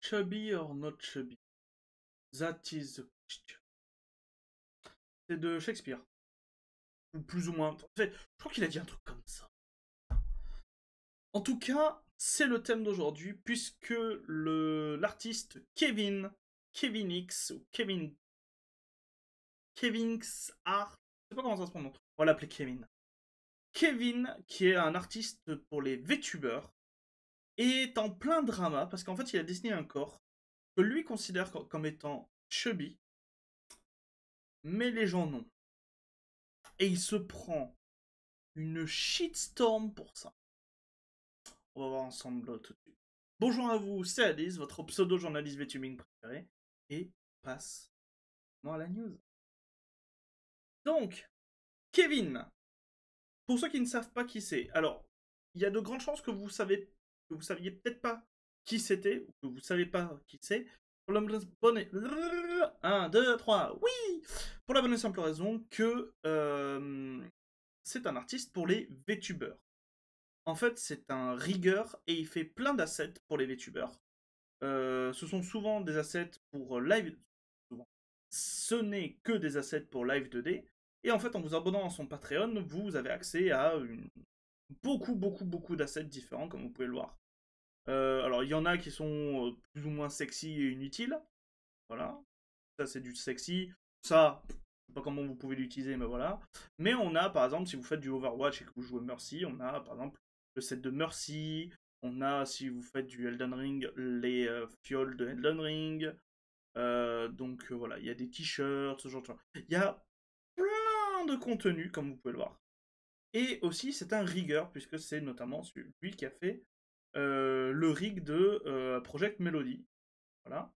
Chubby or not chubby? That is the question. C'est de Shakespeare. Ou plus ou moins. En fait, je crois qu'il a dit un truc comme ça. En tout cas, c'est le thème d'aujourd'hui, puisque l'artiste Kevin X, ou Kevin X Art, je sais pas comment ça se prononce, on va l'appeler Kevin. Kevin, qui est un artiste pour les VTubers, est en plein drama, parce qu'en fait, il a dessiné un corps que lui considère comme étant chubby, mais les gens non. Et il se prend une shitstorm pour ça. On va voir ensemble tout de suite. Bonjour à vous, c'est Alice, votre pseudo-journaliste VTubing préféré, et passe-moi la news. Donc, Kevin, pour ceux qui ne savent pas qui c'est, alors, il y a de grandes chances que vous saviez peut-être pas qui c'était, ou que vous savez pas qui c'est, pour la bonne... 1, 2, 3, oui. Pour la bonne et simple raison que c'est un artiste pour les VTubers. En fait, c'est un rigueur et il fait plein d'assets pour les VTubers. Ce sont souvent des assets pour live. Souvent. Ce n'est que des assets pour live 2D. Et en fait, en vous abonnant à son Patreon, vous avez accès à beaucoup d'assets différents, comme vous pouvez le voir. Alors, il y en a qui sont plus ou moins sexy et inutiles. Voilà. Ça, c'est du sexy. Ça, je sais pas comment vous pouvez l'utiliser, mais voilà. Mais on a, par exemple, si vous faites du Overwatch et que vous jouez Mercy, on a, par exemple, le set de Mercy. On a, si vous faites du Elden Ring, les fioles de Elden Ring. Donc voilà, il y a des t-shirts, ce genre de choses. Il y a plein de contenu, comme vous pouvez le voir. Et aussi, c'est un rigueur, puisque c'est notamment lui qui a fait le rig de Project Melody. Voilà.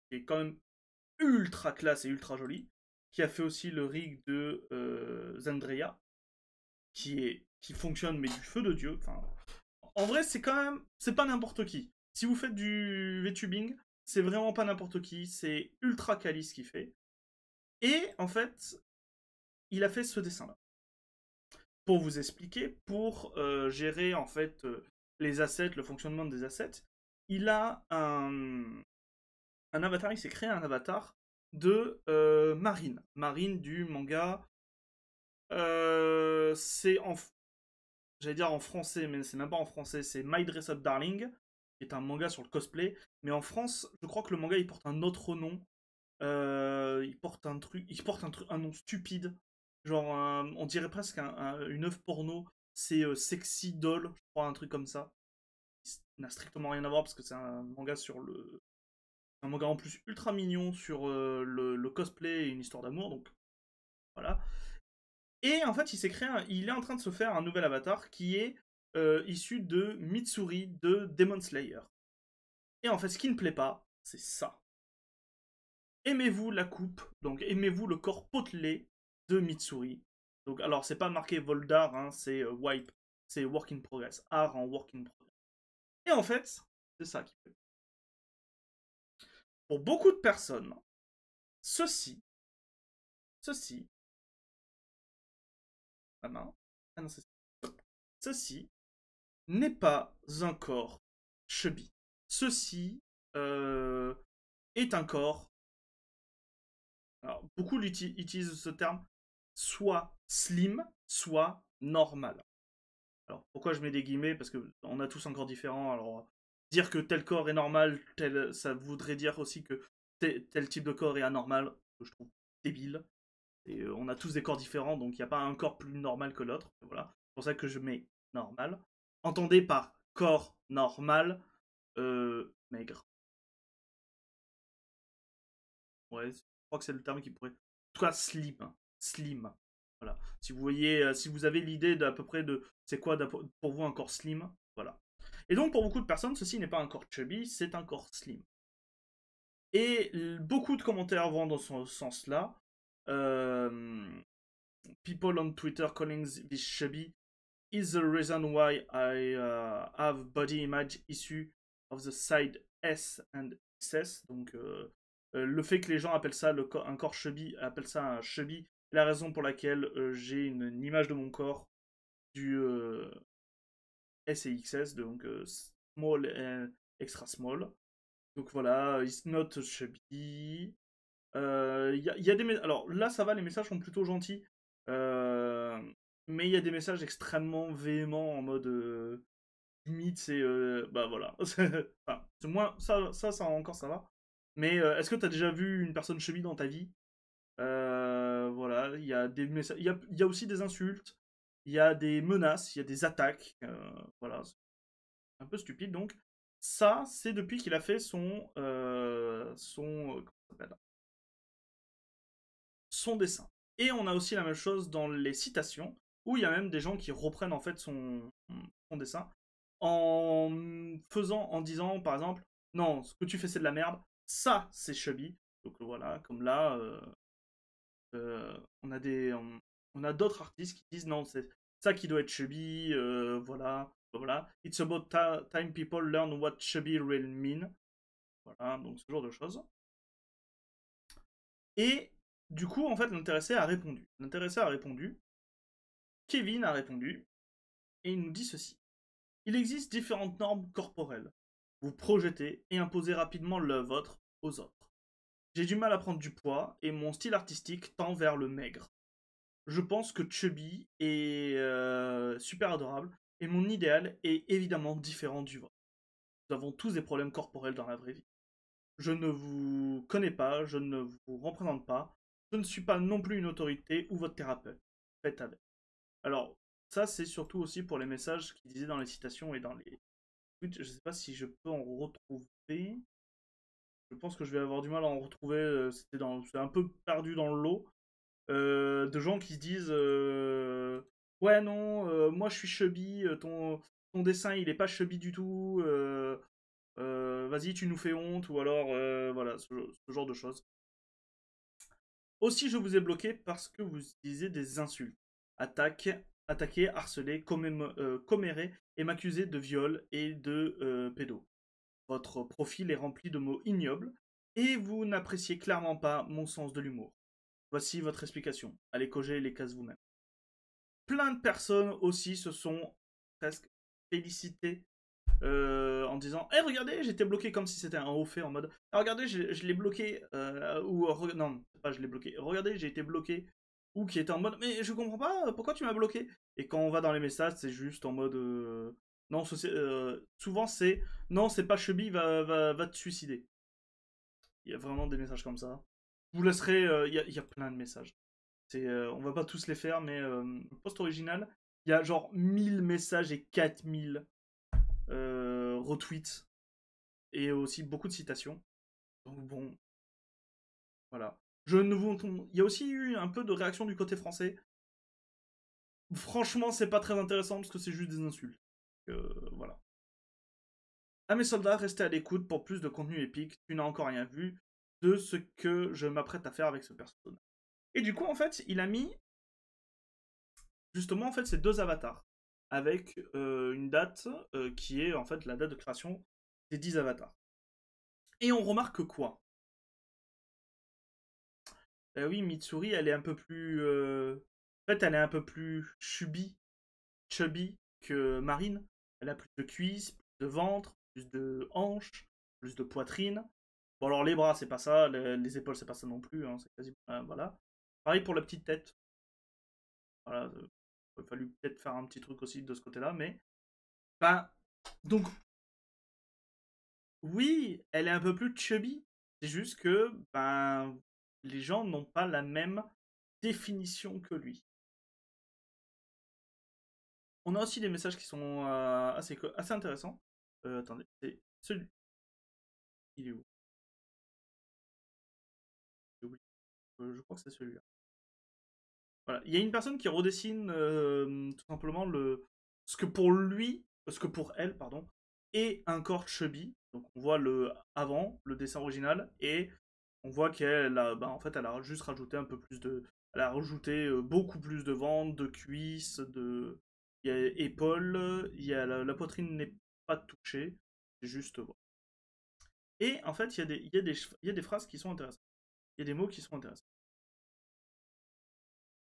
Qui est quand même ultra classe et ultra joli. Qui a fait aussi le rig de Zendreya. Qui fonctionne, mais du feu de Dieu. Enfin, en vrai, c'est quand même. C'est pas n'importe qui. Si vous faites du VTubing, c'est vraiment pas n'importe qui. C'est ultra quali ce qu'il fait. Et en fait, il a fait ce dessin-là. Pour vous expliquer, pour gérer en fait les assets, le fonctionnement des assets, il a un avatar, il s'est créé un avatar de Marine. Marine du manga. C'est en. J'allais dire en français, mais c'est même pas en français, c'est My Dress Up Darling, qui est un manga sur le cosplay. Mais en France, je crois que le manga il porte un autre nom. Un nom stupide. Genre, on dirait presque une œuvre porno. C'est Sexy Doll, je crois, un truc comme ça. Ça n'a strictement rien à voir parce que c'est un manga sur le. Un manga en plus ultra mignon sur le cosplay et une histoire d'amour, donc voilà. Et en fait, il est en train de se faire un nouvel avatar qui est issu de Mitsuri de Demon Slayer. Et en fait, ce qui ne plaît pas, c'est ça. Aimez-vous la coupe, donc aimez-vous le corps potelé de Mitsuri. Donc, alors, c'est pas marqué Voldar, hein, c'est Wipe, c'est Work in Progress, art en Work in Progress. Et en fait, c'est ça qui fait. Pour beaucoup de personnes, ceci, ceci, la main, ah non, ceci n'est pas un corps chubby. Ceci est un corps. Alors, beaucoup utilisent ce terme soit slim, soit normal. Alors, pourquoi je mets des guillemets? Parce qu'on a tous un corps différent. Alors, dire que tel corps est normal, ça voudrait dire aussi que tel type de corps est anormal, que je trouve débile. Et on a tous des corps différents, donc il n'y a pas un corps plus normal que l'autre. Voilà. C'est pour ça que je mets normal. Entendez par corps normal, maigre. Ouais, je crois que c'est le terme qui pourrait. En tout cas, slim. Slim. Voilà. Si vous voyez, si vous avez l'idée d'à peu près de c'est quoi pour vous un corps slim, voilà. Et donc pour beaucoup de personnes, ceci n'est pas un corps chubby, c'est un corps slim. Et beaucoup de commentaires vont dans ce sens-là. Euh, People on Twitter calling this chubby is the reason why I have body image issue of the side S and XS. Donc le fait que les gens appellent ça un corps chubby, appellent ça un chubby, est la raison pour laquelle j'ai une image de mon corps du S et XS, donc small et extra small. Donc voilà, it's not chubby. Y a des alors là, ça va, les messages sont plutôt gentils. Euh, mais il y a des messages extrêmement véhéments en mode limite, c'est bah voilà. Enfin, c'est moins ça encore ça va. Mais est-ce que t'as déjà vu une personne chubby dans ta vie? Voilà, il y a des messages, il y a aussi des insultes, il y a des menaces, il y a des attaques. Voilà, c'est un peu stupide donc. Ça, c'est depuis qu'il a fait comment ça s'appelle, son dessin. Et on a aussi la même chose dans les citations, où il y a même des gens qui reprennent en fait son dessin en en disant par exemple, non, ce que tu fais c'est de la merde, ça c'est chubby. Donc voilà, comme là, on a on a d'autres artistes qui disent non, c'est ça qui doit être chubby, voilà, voilà. It's about time people learn what chubby really mean. Voilà, donc ce genre de choses. Et du coup, en fait, l'intéressé a répondu. L'intéressé a répondu. Kevin a répondu. Et il nous dit ceci. Il existe différentes normes corporelles. Vous projetez et imposez rapidement le vôtre aux autres. J'ai du mal à prendre du poids et mon style artistique tend vers le maigre. Je pense que Chubby est super adorable et mon idéal est évidemment différent du vôtre. Nous avons tous des problèmes corporels dans la vraie vie. Je ne vous connais pas, je ne vous représente pas, je ne suis pas non plus une autorité ou votre thérapeute. Faites avec. Alors, ça c'est surtout aussi pour les messages qu'il disait dans les citations et dans les tweets. Je ne sais pas si je peux en retrouver. Je pense que je vais avoir du mal à en retrouver. C'est un peu perdu dans le lot. De gens qui se disent ouais non, moi je suis chubby, ton dessin il est pas chubby du tout, vas-y tu nous fais honte, ou alors voilà, ce genre de choses. Aussi je vous ai bloqué parce que vous utilisez des insultes. Attaque, attaquer, harceler, commérer et m'accuser de viol et de pédo. Votre profil est rempli de mots ignobles et vous n'appréciez clairement pas mon sens de l'humour. Voici votre explication. Allez coger les cases vous-même. Plein de personnes aussi se sont presque félicitées en disant Eh, regardez, j'étais bloqué, comme si c'était un haut fait en mode Ah, regardez, je l'ai bloqué. Non, pas je l'ai bloqué. Regardez, j'ai été bloqué. Ou qui était en mode Mais je comprends pas, pourquoi tu m'as bloqué? Et quand on va dans les messages, c'est juste en mode Non, souvent c'est Non, c'est pas Chubby, va te suicider. Il y a vraiment des messages comme ça. Je vous laisserai, y a plein de messages. On va pas tous les faire, mais le post original, il y a genre 1000 messages et 4000 retweets. Et aussi beaucoup de citations. Donc bon, voilà. Je ne vous... Il y a aussi eu un peu de réaction du côté français. Franchement, c'est pas très intéressant parce que c'est juste des insultes. Voilà. À mes soldats, restez à l'écoute pour plus de contenu épique. Tu n'as encore rien vu de ce que je m'apprête à faire avec ce personnage. Et du coup, en fait, il a mis justement en fait ces deux avatars avec une date qui est en fait la date de création des 10 avatars. Et on remarque quoi? Oui, Mitsuri, elle est un peu plus en fait, elle est un peu plus chubby que Marine. Elle a plus de cuisses, plus de ventre, plus de hanches, plus de poitrine. Bon, alors les bras, c'est pas ça, les épaules, c'est pas ça non plus, hein, c'est quasiment voilà. Pareil pour la petite tête. Voilà, il a fallu peut-être faire un petit truc aussi de ce côté-là, mais ben, donc oui, elle est un peu plus chubby. C'est juste que ben les gens n'ont pas la même définition que lui. On a aussi des messages qui sont assez intéressants. Attendez, c'est celui. Il est où? J'ai oublié. Je crois que c'est celui-là. Voilà. Il y a une personne qui redessine tout simplement ce que pour elle, pardon, est un corps chubby. Donc on voit le avant, le dessin original, et on voit qu'elle a, en fait, elle a juste rajouté un peu plus de, elle a rajouté beaucoup plus de ventre, de cuisses, il y a épaules, il y a la poitrine n'est pas touchée, c'est juste. Voilà. Et en fait, il y a des phrases qui sont intéressantes. Il y a des mots qui sont intéressants.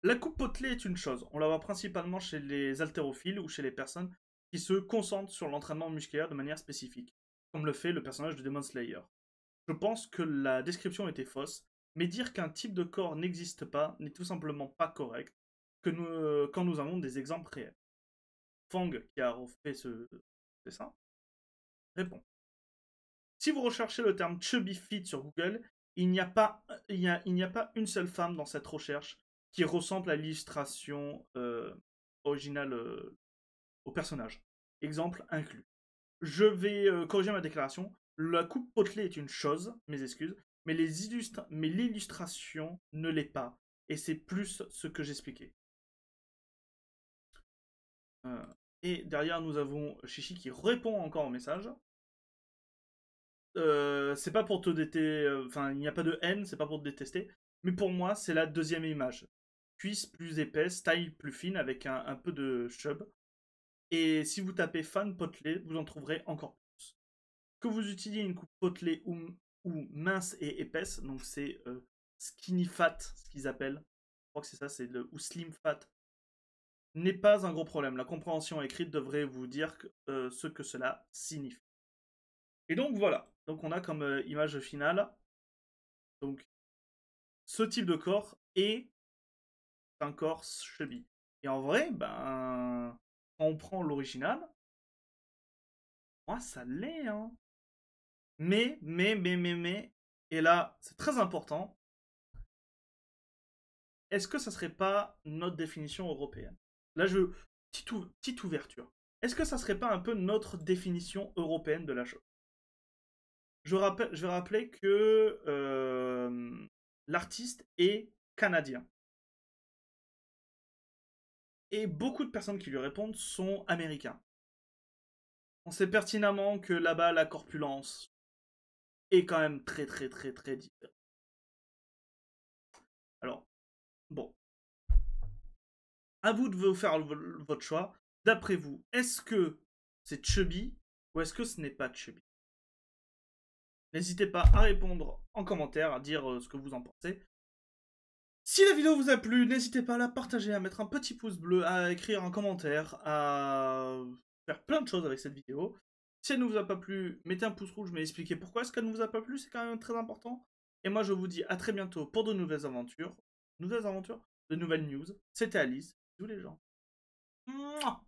La coupe potelée est une chose. On la voit principalement chez les haltérophiles ou chez les personnes qui se concentrent sur l'entraînement musculaire de manière spécifique, comme le fait le personnage de Demon Slayer. Je pense que la description était fausse, mais dire qu'un type de corps n'existe pas n'est tout simplement pas correct quand nous avons des exemples réels. Fang, qui a fait ce dessin, répond. Si vous recherchez le terme chubby fit sur Google, il n'y a pas une seule femme dans cette recherche qui ressemble à l'illustration originale au personnage. Exemple inclus. Je vais corriger ma déclaration. La coupe potelée est une chose, mes excuses, mais l'illustration ne l'est pas. Et c'est plus ce que j'expliquais. Euh, et derrière, nous avons Chichi qui répond encore au message. C'est pas pour te détester, enfin, il n'y a pas de haine, c'est pas pour te détester. Mais pour moi, c'est la deuxième image. Cuisse plus épaisse, taille plus fine avec un peu de chub. Et si vous tapez fan potelé, vous en trouverez encore plus. Que vous utilisiez une coupe potelée ou mince et épaisse, donc c'est skinny fat, ce qu'ils appellent. Je crois que c'est ça, ou slim fat, n'est pas un gros problème. La compréhension écrite devrait vous dire ce que cela signifie. Et donc voilà. Donc on a comme image finale, donc ce type de corps est un corps chubby. Et en vrai, ben, quand on prend l'original, moi ça l'est, hein. Mais, et là, c'est très important, est-ce que ça serait pas notre définition européenne? Là, petite ouverture. Est-ce que ça serait pas un peu notre définition européenne de la chose? Je vais rappeler que l'artiste est canadien. Et beaucoup de personnes qui lui répondent sont américains. On sait pertinemment que là-bas, la corpulence est quand même très très très très différente. Alors, bon, à vous de vous faire votre choix. D'après vous, est-ce que c'est chubby ou est-ce que ce n'est pas chubby? N'hésitez pas à répondre en commentaire, à dire ce que vous en pensez. Si la vidéo vous a plu, n'hésitez pas à la partager, à mettre un petit pouce bleu, à écrire un commentaire, à faire plein de choses avec cette vidéo. Si elle ne vous a pas plu, mettez un pouce rouge, mais expliquez pourquoi est-ce qu'elle ne vous a pas plu, c'est quand même très important. Et moi je vous dis à très bientôt pour de nouvelles aventures. De nouvelles news. C'était Alice. Bisous les gens. Mouah.